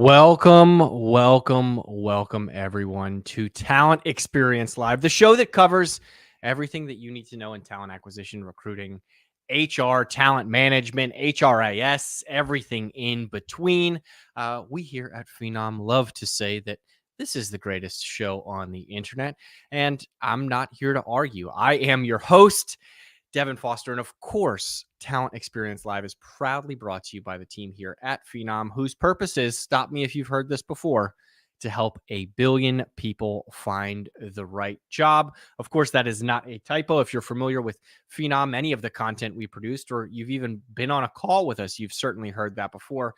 Welcome, everyone, to Talent Experience Live, the show that covers everything that you need to know in talent acquisition, recruiting, HR, talent management, HRIS, everything in between. We here at Phenom love to say that this is the greatest show on the internet, and I'm not here to argue. I am your host, Devin Foster. And of course, Talent Experience Live is proudly brought to you by the team here at Phenom, whose purpose is, stop me if you've heard this before, to help 1 billion people find the right job. Of course, that is not a typo. If you're familiar with Phenom, any of the content we produced, or you've even been on a call with us, you've certainly heard that before.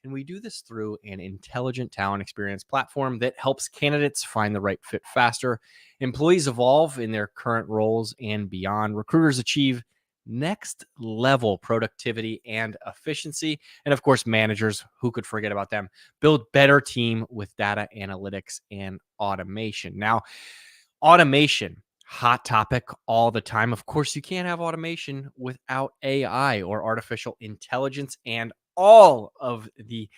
And we do this through an intelligent talent experience platform that helps candidates find the right fit faster, employees evolve in their current roles and beyond, recruiters achieve next level productivity and efficiency, and of course, managers, who could forget about them, build better team with data analytics and automation. Now, automation, hot topic all the time. Of course, you can't have automation without AI or artificial intelligence, and all of the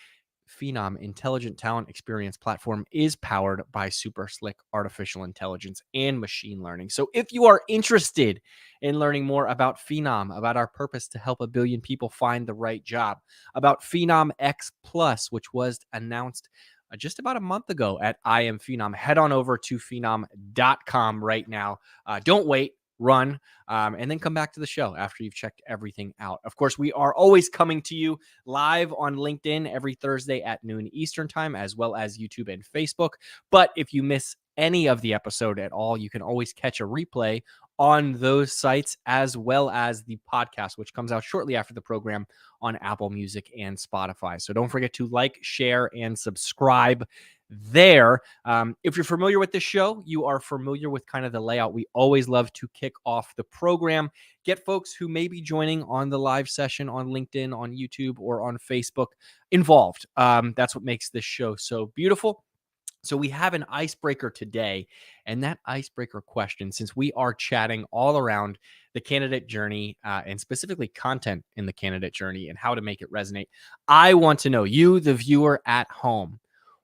Phenom Intelligent Talent Experience platform is powered by super slick artificial intelligence and machine learning. So if you are interested in learning more about Phenom, about our purpose to help 1 billion people find the right job, about Phenom X Plus, which was announced just about a month ago at I Am Phenom, head on over to phenom.com right now. Don't wait. Run, and then come back to the show after you've checked everything out. Of course, we are always coming to you live on LinkedIn every Thursday at noon Eastern time, as well as YouTube and Facebook. But if you miss any of the episode at all, you can always catch a replay on those sites, as well as the podcast, which comes out shortly after the program on Apple Music and Spotify. So don't forget to like, share, and subscribe there. If you're familiar with this show, you are familiar with kind of the layout. We always love to kick off the program, get folks who may be joining on the live session on LinkedIn, on YouTube, or on Facebook involved. That's what makes this show so beautiful. So we have an icebreaker today, and that icebreaker question, since we are chatting all around the candidate journey and specifically content in the candidate journey and how to make it resonate, I want to know, you, the viewer at home,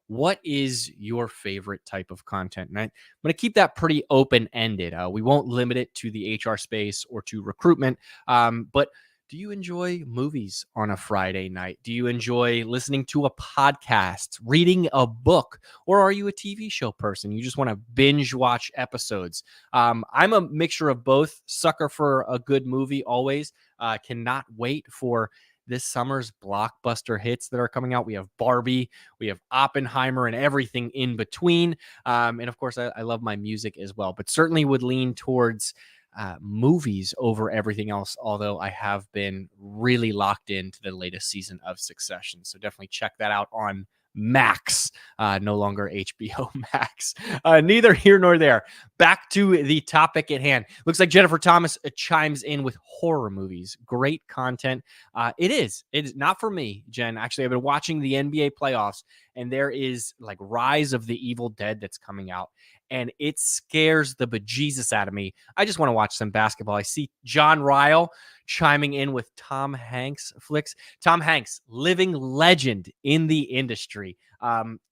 what is your favorite type of content? And I'm going to keep that pretty open-ended. We won't limit it to the HR space or to recruitment, but do you enjoy movies on a Friday night? Do you enjoy listening to a podcast, reading a book, or are you a TV show person? You just want to binge watch episodes. I'm a mixture of both. Sucker for a good movie always. Cannot wait for this summer's blockbuster hits that are coming out. We have Barbie, we have Oppenheimer, and everything in between. And of course, I love my music as well, but certainly would lean towards movies over everything else, although I have been really locked into the latest season of Succession. So definitely check that out on Max, no longer HBO Max. Neither here nor there. Back to the topic at hand. Looks like Jennifer Thomas chimes in with horror movies. Great content. It is not for me, Jen. Actually, I've been watching the NBA playoffs, and there is like Rise of the Evil Dead that's coming out, and it scares the bejesus out of me. I just want to watch some basketball. I see John Ryle chiming in with Tom Hanks flicks. Tom Hanks, living legend in the industry.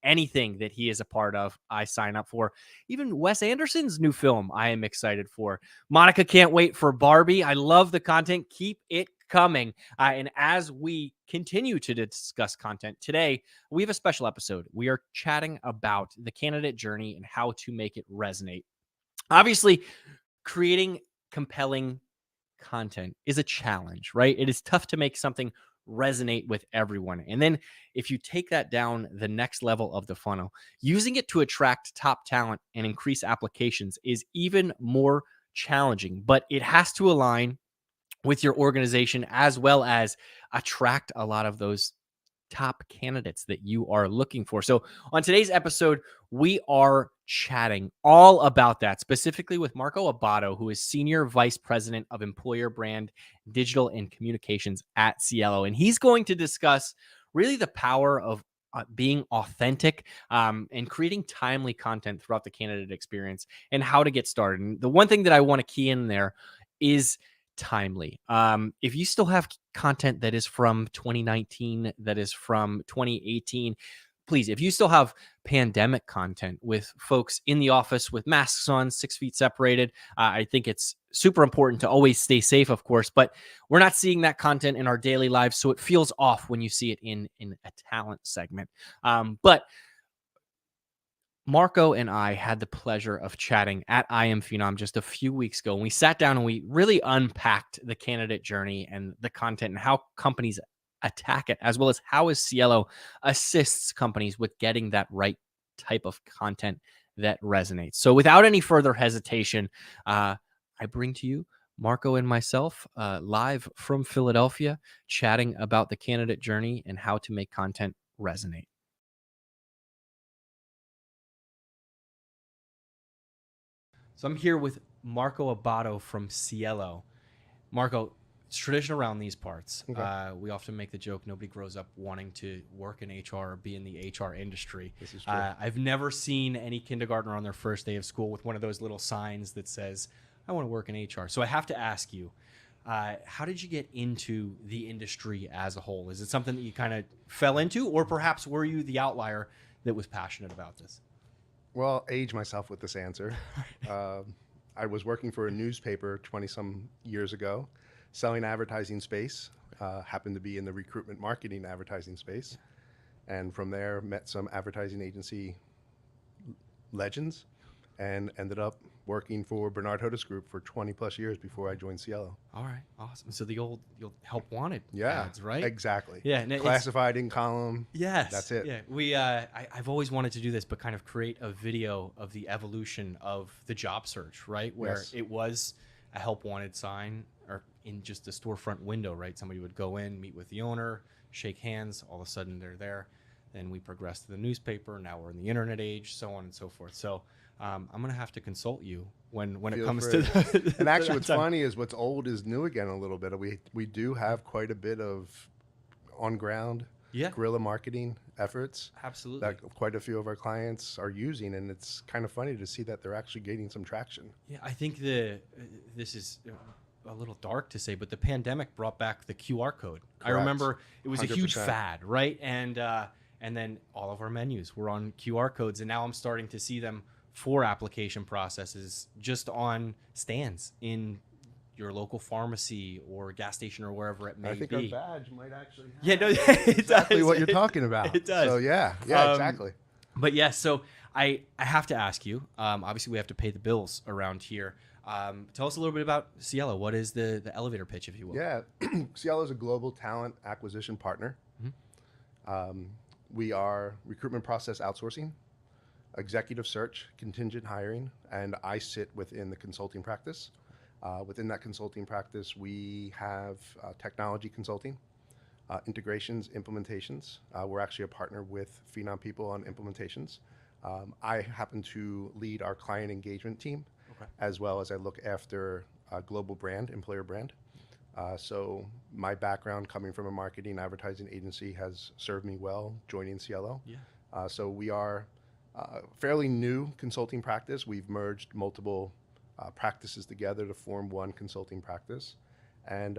Anything that he is a part of, I sign up for. Even Wes Anderson's new film, I am excited for. Monica can't wait for Barbie. I love the content. Keep it coming. And as we continue to discuss content today, we have a special episode. We are chatting about the candidate journey and how to make it resonate. Obviously, creating compelling content is a challenge, right? It is tough to make something resonate with everyone. And then if you take that down the next level of the funnel, using it to attract top talent and increase applications is even more challenging, but it has to align with your organization as well as attract a lot of those top candidates that you are looking for. So on today's episode, we are chatting all about that, specifically with Marco Abato, who is Senior Vice President of Employer Brand, Digital and Communications at Cielo. And he's going to discuss really the power of being authentic and creating timely content throughout the candidate experience and how to get started. And the one thing that I want to key in there is timely. If you still have content that is from 2019, that is from 2018, please, if you still have pandemic content with folks in the office with masks on, 6 feet separated, I think it's super important to always stay safe, of course, but we're not seeing that content in our daily lives. So it feels off when you see it in a talent segment. But Marco and I had the pleasure of chatting at I Am Phenom just a few weeks ago. And we sat down and we really unpacked the candidate journey and the content and how companies attack it, as well as how Cielo assists companies with getting that right type of content that resonates. So without any further hesitation, I bring to you Marco and myself live from Philadelphia, chatting about the candidate journey and how to make content resonate. So I'm here with Marco Abato from Cielo. Marco, it's tradition around these parts. Okay. We often make the joke nobody grows up wanting to work in HR or be in the HR industry. This is true. I've never seen any kindergartner on their first day of school with one of those little signs that says, I want to work in HR. So I have to ask you, how did you get into the industry as a whole? Is it something that you kind of fell into, or perhaps were you the outlier that was passionate about this? Well, age myself with this answer. I was working for a newspaper 20 some years ago, selling advertising space, happened to be in the recruitment marketing advertising space. And from there, met some advertising agency legends and ended up working for Bernard Hodes Group for 20 plus years before I joined Cielo. All right, awesome. So the old help wanted Yeah, ads, right? exactly. Yeah, and Classified in column. yes, That's it. Yeah, I've always wanted to do this, but kind of create a video of the evolution of the job search, right? Where Yes. it was a help wanted sign or in just a storefront window, right? Somebody would go in, meet with the owner, shake hands, all of a sudden they're there. Then we progress to the newspaper. Now we're in the internet age, so on and so forth. So I'm gonna have to consult you when it Feel comes free. to the, And actually, that what's time. funny is what's old is new again a little bit. We do have quite a bit of on ground Yeah, guerrilla marketing efforts absolutely. that quite a few of our clients are using, and it's kind of funny to see that they're actually gaining some traction. Yeah, I think this is a little dark to say, but the pandemic brought back the QR code. I Correct. remember it was a huge 100%. fad, right? And then all of our menus were on QR codes, and now I'm starting to see them for application processes just on stands in your local pharmacy or gas station or wherever it may I think be. our badge might actually have Yeah, no, it exactly does. what you're talking about. It does. So yeah, exactly. But yes, so I have to ask you. Obviously, we have to pay the bills around here. Tell us a little bit about Cielo. What is the elevator pitch, if you will? Yeah, Cielo is a global talent acquisition partner. We are recruitment process outsourcing, executive search, contingent hiring, and I sit within the consulting practice. Within that consulting practice, we have technology consulting, integrations, implementations. We're actually a partner with Phenom People on implementations. I happen to lead our client engagement team, Okay. as well as I look after global brand, employer brand. So my background coming from a marketing advertising agency has served me well joining Cielo. Yeah. So we are fairly new consulting practice. We've merged multiple practices together to form one consulting practice. And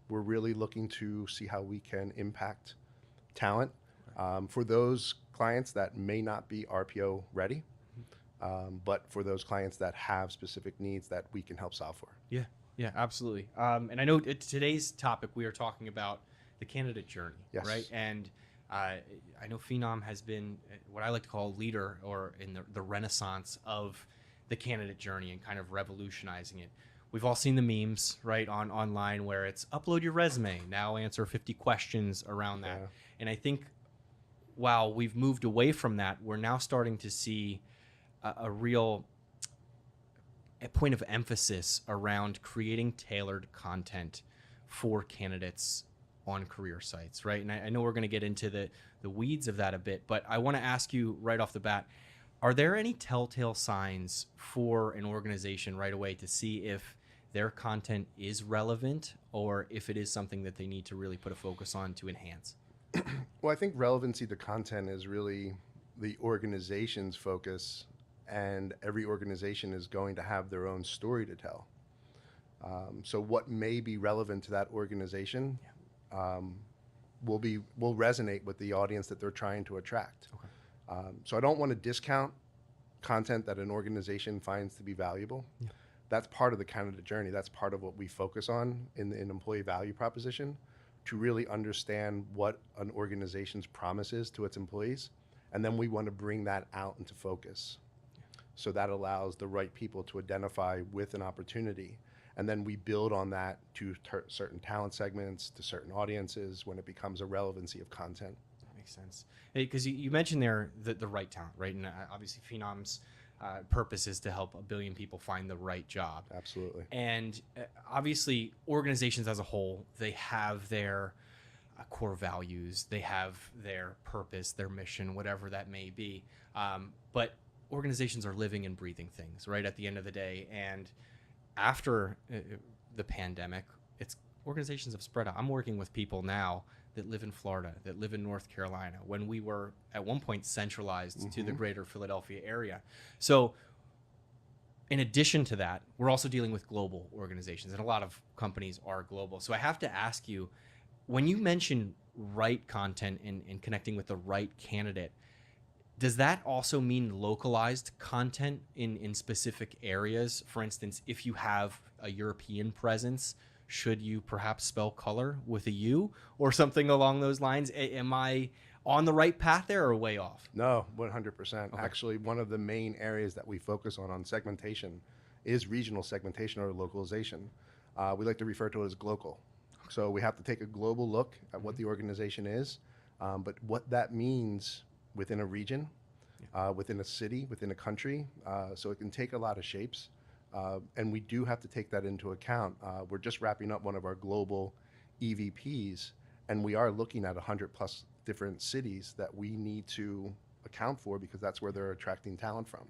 we're really looking to see how we can impact talent for those clients that may not be RPO ready, but for those clients that have specific needs that we can help solve for. Yeah, yeah, absolutely. And I know today's topic we are talking about the candidate journey, Yes. right? And I know Phenom has been what I like to call a leader or in the renaissance of the candidate journey and kind of revolutionizing it. We've all seen the memes, right, online where it's upload your resume, now answer 50 questions around that. Yeah. And I think while we've moved away from that, we're now starting to see a real point of emphasis around creating tailored content for candidates on career sites, right? And I know we're going to get into the weeds of that a bit, but I want to ask you right off the bat, are there any telltale signs for an organization right away to see if their content is relevant or if it is something that they need to really put a focus on to enhance? Well, I think relevancy to content is really the organization's focus, and every organization is going to have their own story to tell. So what may be relevant to that organization will resonate with the audience that they're trying to attract. Okay. So I don't want to discount content that an organization finds to be valuable. Yeah. That's part of the candidate journey. That's part of what we focus on in employee value proposition, to really understand what an organization's promise is to its employees. And then we want to bring that out into focus. So that allows the right people to identify with an opportunity. And then we build on that to certain talent segments, to certain audiences when it becomes a relevancy of content. That makes sense. Because you mentioned there the right talent, right? And obviously Phenom's purpose is to help a billion people find the right job. Absolutely. And obviously organizations as a whole, they have their core values, they have their purpose, their mission, whatever that may be. But organizations are living and breathing things, right? At the end of the day. And after the pandemic, organizations have spread out. I'm working with people now that live in Florida, that live in North Carolina, when we were at one point centralized to the greater Philadelphia area. So in addition to that, we're also dealing with global organizations, and a lot of companies are global. So I have to ask you, when you mention right content and connecting with the right candidate, does that also mean localized content in specific areas? For instance, if you have a European presence, should you perhaps spell color with a U or something along those lines? Am I on the right path there or way off? No, 100%. Okay. Actually, one of the main areas that we focus on segmentation is regional segmentation or localization. We like to refer to it as glocal. So we have to take a global look at what the organization is, but what that means within a region, within a city, within a country. So it can take a lot of shapes. And we do have to take that into account. We're just wrapping up one of our global EVPs, and we are looking at 100 plus different cities that we need to account for, because that's where they're attracting talent from.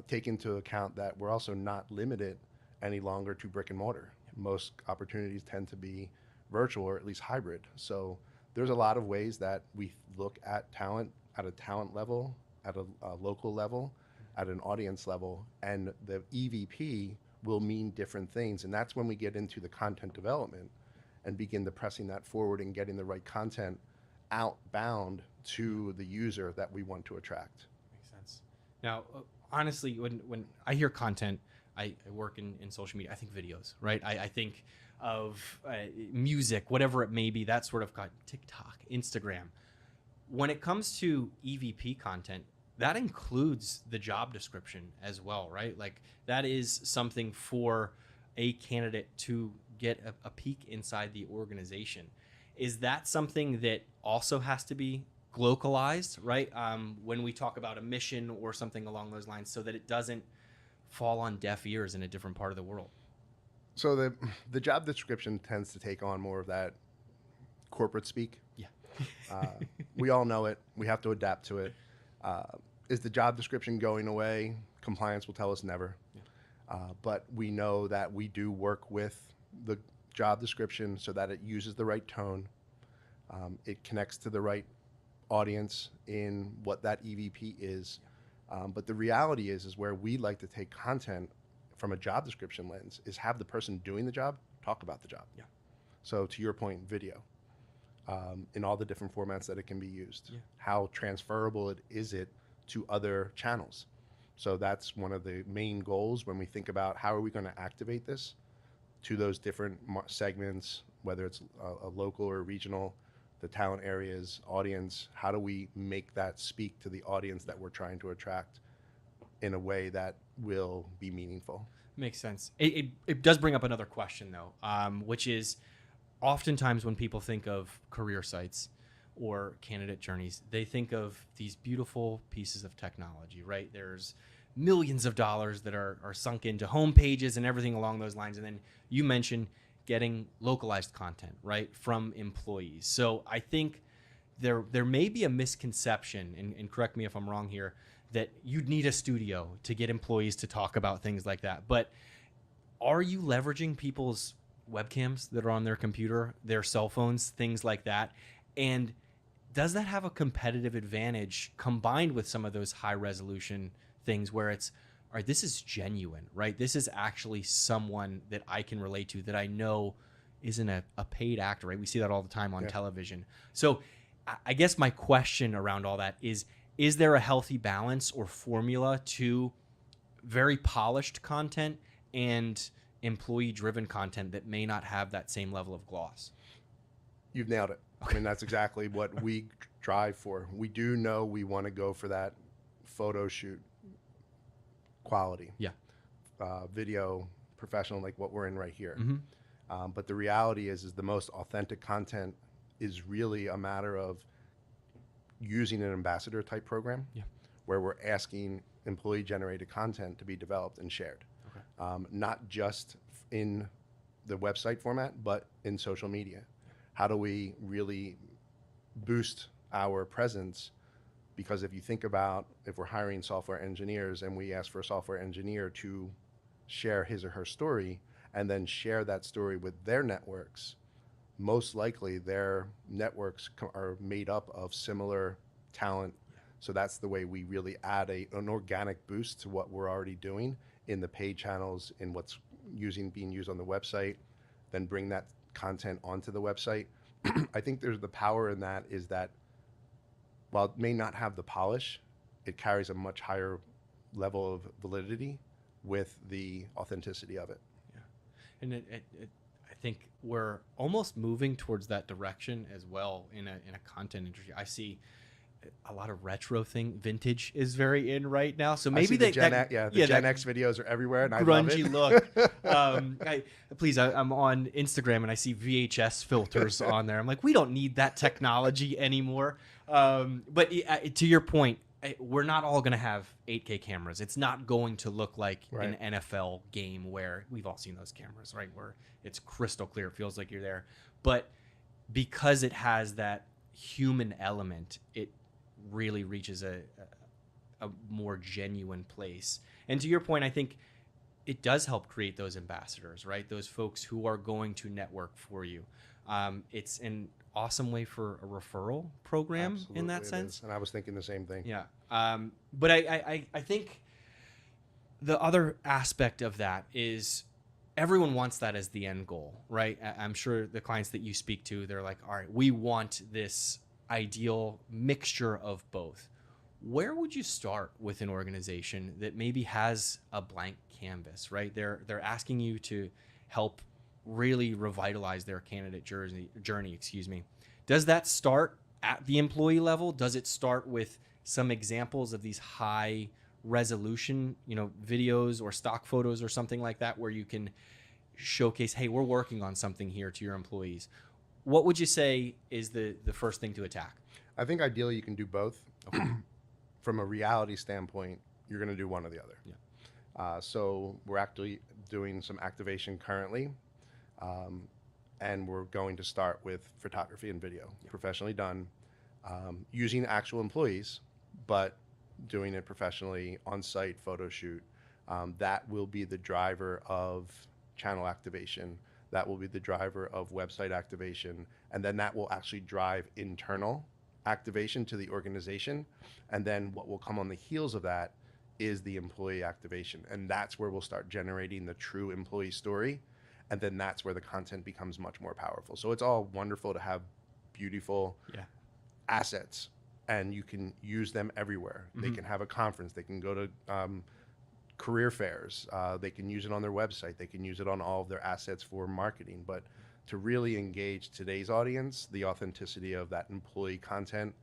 Take into account that we're also not limited any longer to brick and mortar. Most opportunities tend to be virtual or at least hybrid. So there's a lot of ways that we look at talent at a talent level, at a local level, at an audience level, and the EVP will mean different things. And that's when we get into the content development and begin to pressing that forward and getting the right content outbound to the user that we want to attract. Makes sense. Now, honestly, when I hear content, I work in social media, I think videos, right? I think of music, whatever it may be, that sort of TikTok, Instagram. When it comes to EVP content, that includes the job description as well, right? Like that is something for a candidate to get a peek inside the organization. Is that something that also has to be localized, right? When we talk about a mission or something along those lines, so that it doesn't fall on deaf ears in a different part of the world. So the job description tends to take on more of that corporate speak. Yeah. We all know it. We have to adapt to it. Is the job description going away? Compliance will tell us never. Yeah. But we know that we do work with the job description so that it uses the right tone. It connects to the right audience in what that EVP is. But the reality is where we like to take content from a job description lens is have the person doing the job talk about the job. Yeah. So to your point, video, in all the different formats that it can be used. Yeah. How transferable is it to other channels? So that's one of the main goals when we think about how are we going to activate this to those different segments, whether it's a local or regional, the talent areas, audience. How do we make that speak to the audience that we're trying to attract in a way that will be meaningful? Makes sense. It does bring up another question though, which is oftentimes when people think of career sites or candidate journeys, they think of these beautiful pieces of technology, right? There's millions of dollars that are sunk into home pages and everything along those lines. And then you mentioned getting localized content, right, from employees. So I think there may be a misconception, and correct me if I'm wrong here, that you'd need a studio to get employees to talk about things like that. But are you leveraging people's webcams that are on their computer, their cell phones, things like that? And does that have a competitive advantage combined with some of those high resolution things where it's, all right, this is genuine, right? This is actually someone that I can relate to, that I know isn't a paid actor, right? We see that all the time on Yeah. television. So I guess my question around all that is there a healthy balance or formula to very polished content and employee driven content that may not have that same level of gloss? You've nailed it. I mean, that's exactly what we drive for. We do know we want to go for that photo shoot quality. Yeah. Video professional, like what we're in right here. Mm-hmm. But the reality is the most authentic content is really a matter of using an ambassador type program, Yeah. where we're asking employee generated content to be developed and shared. Okay. Not just in the website format, but in social media. How do we really boost our presence? Because if you think about, if we're hiring software engineers and we ask for a software engineer to share his or her story and then share that story with their networks, most likely their networks are made up of similar talent. So that's the way we really add an organic boost to what we're already doing in the paid channels, in what's being used on the website, then bring that content onto the website. I think there's the power in that is that while it may not have the polish, it carries a much higher level of validity with the authenticity of it. Yeah. And I think we're almost moving towards that direction as well in a content industry. I see a lot of retro vintage is very in right now. So maybe the Gen X videos are everywhere, and I love it. Grungy look. I'm on Instagram and I see VHS filters on there. I'm like, we don't need that technology anymore. But to your point, we're not all going to have 8K cameras. It's not going to look like an NFL game where we've all seen those cameras, right? Where it's crystal clear. It feels like you're there. But because it has that human element, it really reaches a more genuine place. And to your point, I think it does help create those ambassadors, right? Those folks who are going to network for you. It's an awesome way for a referral program. Absolutely, in that sense. And I was thinking the same thing. Yeah. But I think the other aspect of that is everyone wants that as the end goal, right? I'm sure the clients that you speak to, they're like, all right, we want this ideal mixture of both. Where would you start with an organization that maybe has a blank canvas, right? They're asking you to help really revitalize their candidate journey, Does that start at the employee level? Does it start with some examples of these high resolution, videos or stock photos or something like that, where you can showcase, hey, we're working on something here to your employees? What would you say is the first thing to attack? I think ideally you can do both. Okay. From a reality standpoint, you're going to do one or the other. Yeah. So we're actually doing some activation currently, and we're going to start with photography and video, professionally done, using actual employees, but doing it professionally, on-site photo shoot. That will be the driver of channel activation. That will be the driver of website activation. And then that will actually drive internal activation to the organization. And then what will come on the heels of that is the employee activation. And that's where we'll start generating the true employee story. And then that's where the content becomes much more powerful. So it's all wonderful to have beautiful assets, and you can use them everywhere. Mm-hmm. They can have a conference. They can go to career fairs. They can use it on their website. They can use it on all of their assets for marketing. But to really engage today's audience, the authenticity of that employee content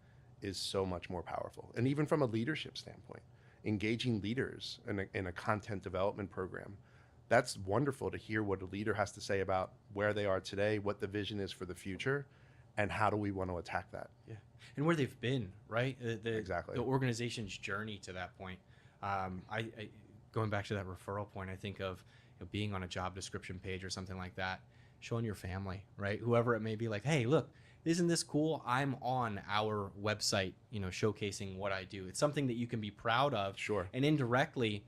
is so much more powerful. And even from a leadership standpoint, engaging leaders in a content development program, that's wonderful to hear what a leader has to say about where they are today, what the vision is for the future, and how do we want to attack that. Yeah, and where they've been, right? Exactly. The organization's journey to that point. I going back to that referral point, I think of being on a job description page or something like that, showing your family, right? Whoever it may be, like, hey, look, isn't this cool? I'm on our website, showcasing what I do. It's something that you can be proud of. Sure. And indirectly,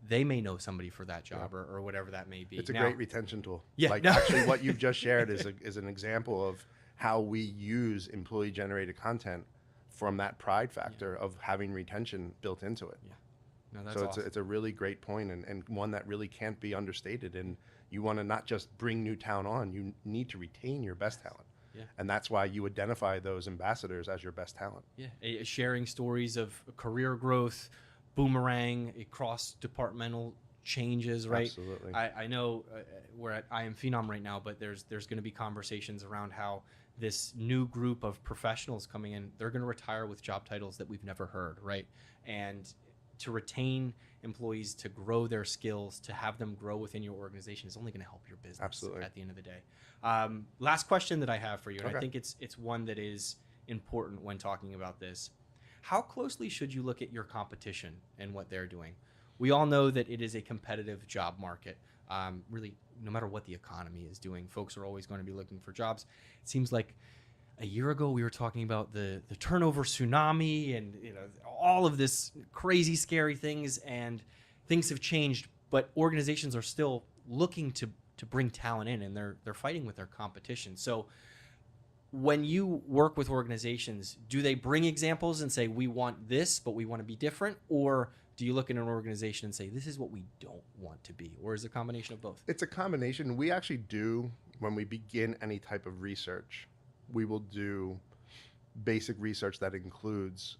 they may know somebody for that job or whatever that may be. It's a great retention tool. Yeah. Actually, what you've just shared is an example of how we use employee-generated content from that pride factor of having retention built into it. Yeah. No, that's So awesome. it's a really great point, and one that really can't be understated. And you want to not just bring new talent on, you need to retain your best talent. Yeah. And that's why you identify those ambassadors as your best talent. Yeah, sharing stories of career growth, boomerang, cross departmental changes, right? Absolutely. I know we're at I Am Phenom right now, but there's going to be conversations around how this new group of professionals coming in, they're going to retire with job titles that we've never heard, right? And to retain employees, to grow their skills, to have them grow within your organization is only going to help your business. Absolutely. At the end of the day. Last question that I have for you, and Okay. I think it's one that is important when talking about this. How closely should you look at your competition and what they're doing? We all know that it is a competitive job market. Really, no matter what the economy is doing, folks are always going to be looking for jobs. It seems like a year ago we were talking about the turnover tsunami and all of this crazy scary things, and things have changed, but organizations are still looking to bring talent in, and they're fighting with their competition. So when you work with organizations, do they bring examples and say, we want this, but we want to be different? Or do you look at an organization and say, this is what we don't want to be? Or is it a combination of both? It's a combination. We actually do, when we begin any type of research, we will do basic research that includes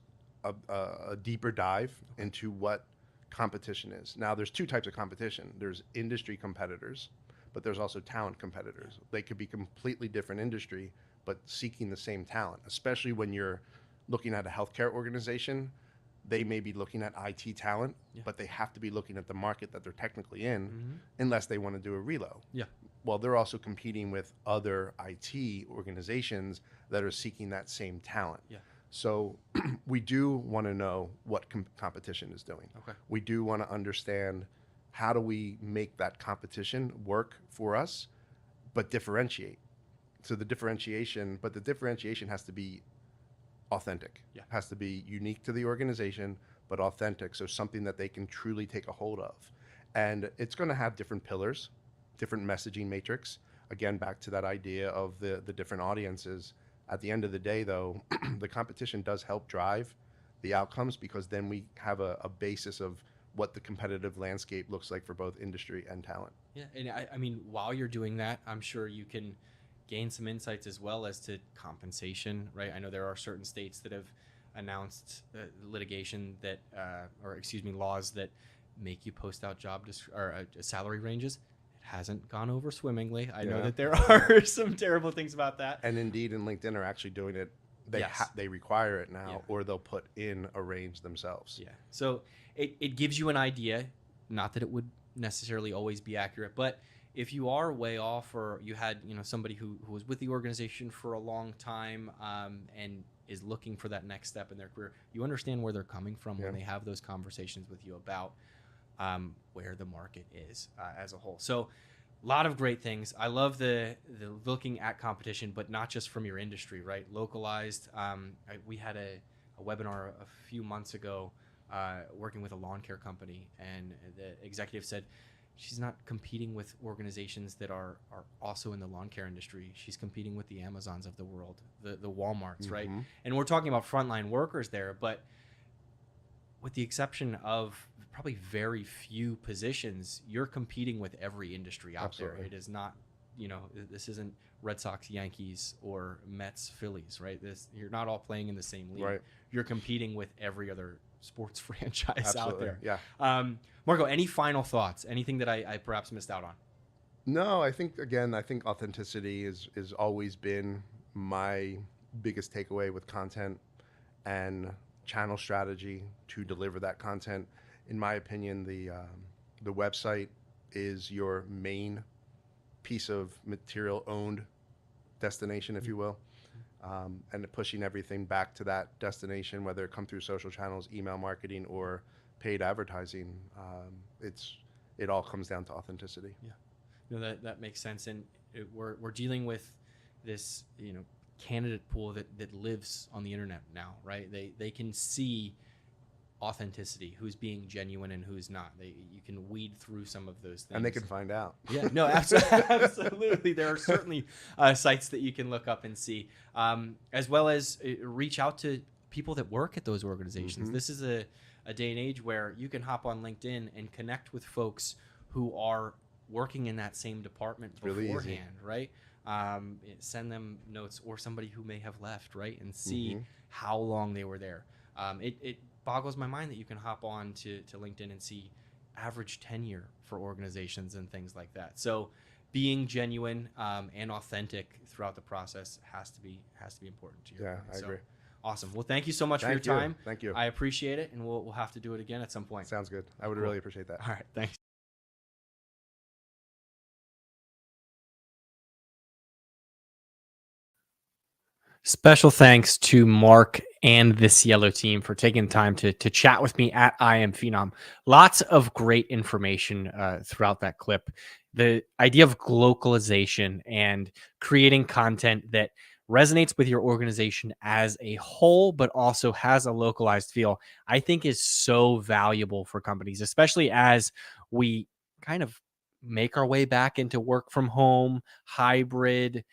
a deeper dive into what competition is. Now, there's two types of competition. There's industry competitors, but there's also talent competitors. They could be completely different industry, but seeking the same talent, especially when you're looking at a healthcare organization. They may be looking at IT talent, but they have to be looking at the market that they're technically in, unless they want to do a relo. Yeah. Well, they're also competing with other IT organizations that are seeking that same talent. Yeah. So we do want to know what competition is doing. Okay. We do want to understand how do we make that competition work for us, but differentiate. So the differentiation has to be authentic. Yeah. Has to be unique to the organization, but authentic. So something that they can truly take a hold of. And it's going to have different pillars, different messaging matrix. Again, back to that idea of the different audiences. At the end of the day, though, the competition does help drive the outcomes, because then we have a basis of what the competitive landscape looks like for both industry and talent. Yeah. And I mean, while you're doing that, I'm sure you can gain some insights as well as to compensation, right? I know there are certain states that have announced litigation that, laws that make you post out salary ranges. It hasn't gone over swimmingly. I know that there are some terrible things about that. And Indeed and LinkedIn are actually doing it. They require it now, or they'll put in a range themselves. Yeah. So it gives you an idea, not that it would necessarily always be accurate, but if you are way off, or you had somebody who was with the organization for a long time and is looking for that next step in their career, you understand where they're coming from when they have those conversations with you about where the market is as a whole. So a lot of great things. I love the looking at competition, but not just from your industry, right? Localized. We had a webinar a few months ago working with a lawn care company, and the executive said, she's not competing with organizations that are also in the lawn care industry. She's competing with the Amazons of the world, the Walmarts, right? And we're talking about frontline workers there, but with the exception of probably very few positions, you're competing with every industry out there. It is not, this isn't Red Sox, Yankees, or Mets, Phillies, right? You're not all playing in the same league. Right. You're competing with every other sports franchise out there. Yeah. Marco, any final thoughts? Anything that I perhaps missed out on? No, I think authenticity is always been my biggest takeaway with content and channel strategy to deliver that content. In my opinion, the website is your main piece of material owned destination, if you will. And pushing everything back to that destination, whether it come through social channels, email marketing, or paid advertising, it all comes down to authenticity. Yeah, no, that makes sense. And we're dealing with this candidate pool that lives on the internet now, right? They can see authenticity, who's being genuine and who's not. You can weed through some of those things, and they can find out. Yeah, no, absolutely. There are certainly sites that you can look up and see, as well as reach out to people that work at those organizations. Mhm. This is a day and age where you can hop on LinkedIn and connect with folks who are working in that same department really easy. beforehand, right? Send them notes, or somebody who may have left, right? And see Mhm. how long they were there. It boggles my mind that you can hop on to LinkedIn and see average tenure for organizations and things like that. So being genuine and authentic throughout the process has to be important to your Yeah, company. I agree. Awesome. Well, thank you so much for your Thank you. time. Thank you. I appreciate it, and we'll have to do it again at some point. Sounds good. I would Cool. really appreciate that. All right. Thanks. Special thanks to Mark and the Cielo team for taking the time to chat with me at I Am Phenom. Lots of great information throughout that clip. The idea of globalization and creating content that resonates with your organization as a whole, but also has a localized feel, I think is so valuable for companies, especially as we kind of make our way back into work from home, hybrid,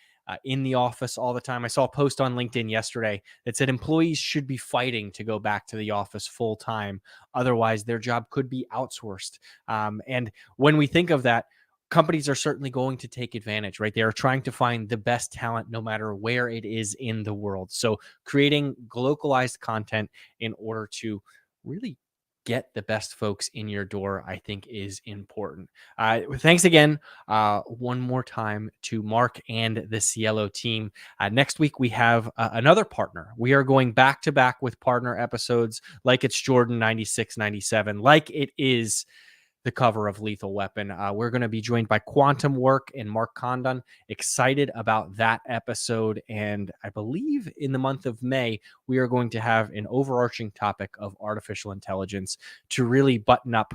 in the office all the time. I saw a post on LinkedIn yesterday that said employees should be fighting to go back to the office full time. Otherwise, their job could be outsourced. And when we think of that, companies are certainly going to take advantage, right? They are trying to find the best talent no matter where it is in the world. So creating localized content in order to really get the best folks in your door, I think is important. Thanks again one more time to Mark and the Cielo team. Next week, we have another partner. We are going back to back with partner episodes like it's Jordan 96, 97, like it is the cover of Lethal Weapon. We're going to be joined by Quantum Work and Mark Condon. Excited about that episode. And I believe in the month of May, we are going to have an overarching topic of artificial intelligence to really button up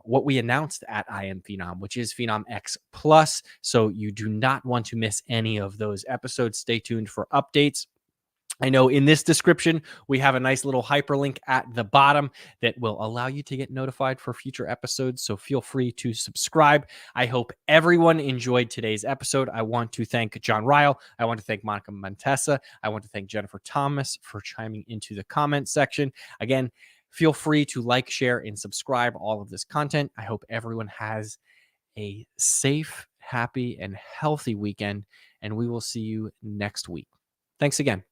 what we announced at I Am Phenom, which is Phenom X Plus. So you do not want to miss any of those episodes. Stay tuned for updates. I know in this description, we have a nice little hyperlink at the bottom that will allow you to get notified for future episodes. So feel free to subscribe. I hope everyone enjoyed today's episode. I want to thank John Ryle. I want to thank Monica Montessa. I want to thank Jennifer Thomas for chiming into the comment section. Again, feel free to like, share, and subscribe all of this content. I hope everyone has a safe, happy, and healthy weekend, and we will see you next week. Thanks again.